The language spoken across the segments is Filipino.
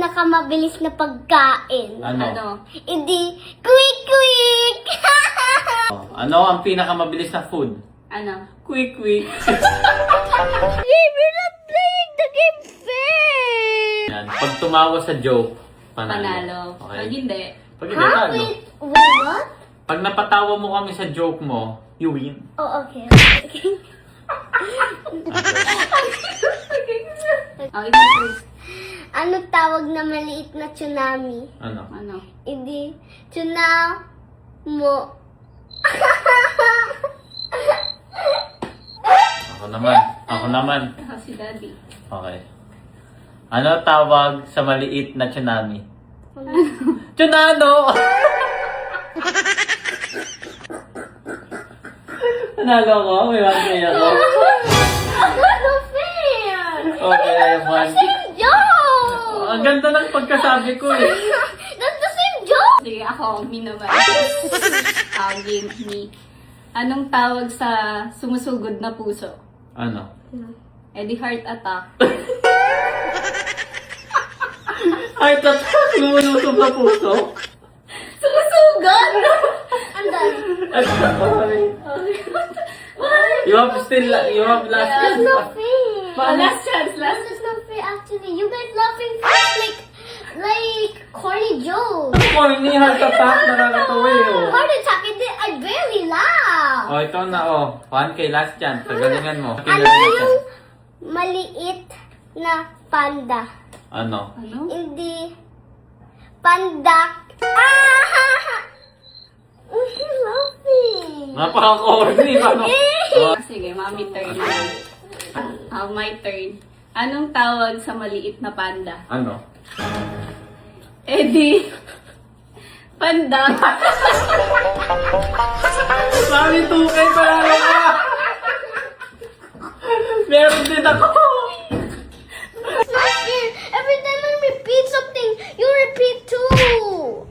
pinakamabilis na pagkain? Ano? Hindi, quick! Ano ang pinakamabilis na food? Ano? Quick. Hey, we're not playing the game fair! Yan. Pag tumawa sa joke, Panalo. panalo. Okay. Pag hindi, Pag hindi, Huh? talo. Wait, what? Pag napatawa mo kami sa joke mo, you win. Oh, okay. oh, ikaw first. Ano tawag na maliit na tsunami? Ano? Ano? Hindi, tsunamo. Ako naman. Si Daddy. Okay. Ano tawag sa maliit na tsunami? Tsunado! Nanalo ko? May wakay ako. That's not fair! Okay, one. Joke! Ang ganda ng pagkasabi ko eh. That's the same joke! Sige, ako, me naman. Game, me. Anong tawag sa sumusugod na puso? Ano? Eh di heart attack. Ay, tatak! Lumulusog na puso? Sumusugod! Andan. Okay. You have last That's chance. not fair! Last chance, last That's not fair actually. You guys laughing first like corny jokes. Corny, heart attack, nakakatawa eh. Oh. Heart attack, I barely laugh. Oh, ito na oh. 1K last chance. Pagalingan mo. Ano yung maliit na panda? Ano? Ano? Hindi. Panda. Ah! Who's laughing? Napaka-corny. Paano? Oh, Sige, mami turn na. My turn. Anong tawag sa maliit na panda? ano? Eh di, panda. Mami, 2K panalo ka! Meron din ako! Every time I repeat something, you repeat too.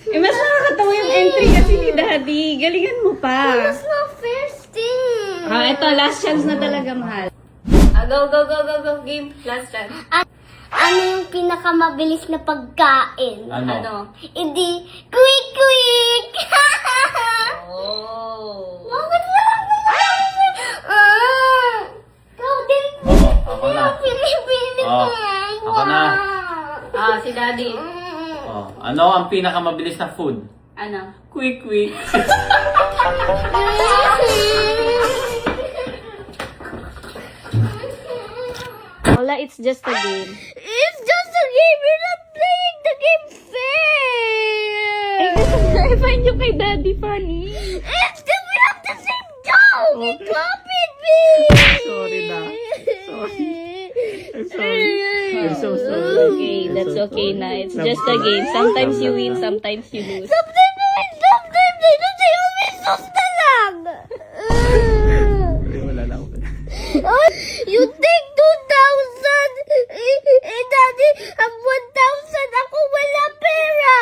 Eh, mas nakakatawa yung entry kasi ni Daddy. Galingan mo pa. That's not fair, Sting. Ito, last chance na talaga, mahal. Go. Game. Last chance. Ano yung pinakamabilis na pagkain? Ano? Hindi, quick! Oh. Bakit walang nalaman? Ikaw din. Ako na. Pinipili Oh, ko yan. ako na. Si Daddy. Oh, ano ang pinakamabilis na food? Ano? Quick. Wala, it's just a game. It's just a game. We're not playing the game fair. I find you kay Daddy funny. It's just we have the same joke. You copied me. Sorry na. Sorry. I'm sorry. I'm so sorry. Okay, that's okay na. It's just a game. Sometimes you win, sometimes you lose. Sometimes I don't say always sus na lang. Wala lang. You take 2,000. Daddy, ang 1,000 ako wala pera.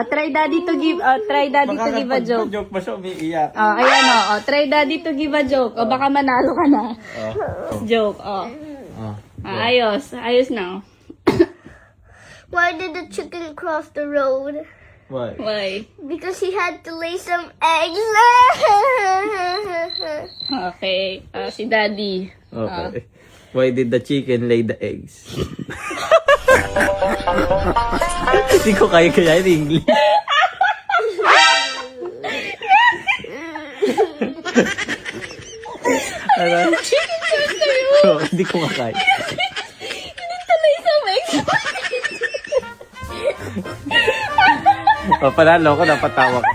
Try Daddy to give a joke. Joke ba siya umiiyak? Ayan try Daddy to give a joke. Baka manalo ka na. Joke, Ayos na. Why did the chicken cross the road? Why? Why? Because he had to lay some eggs. Okay, si Daddy. Okay. Why did the chicken lay the eggs? Hindi ko kaya yung English. Ano? Hindi ko makaya. Panalo ko, napatawa ka.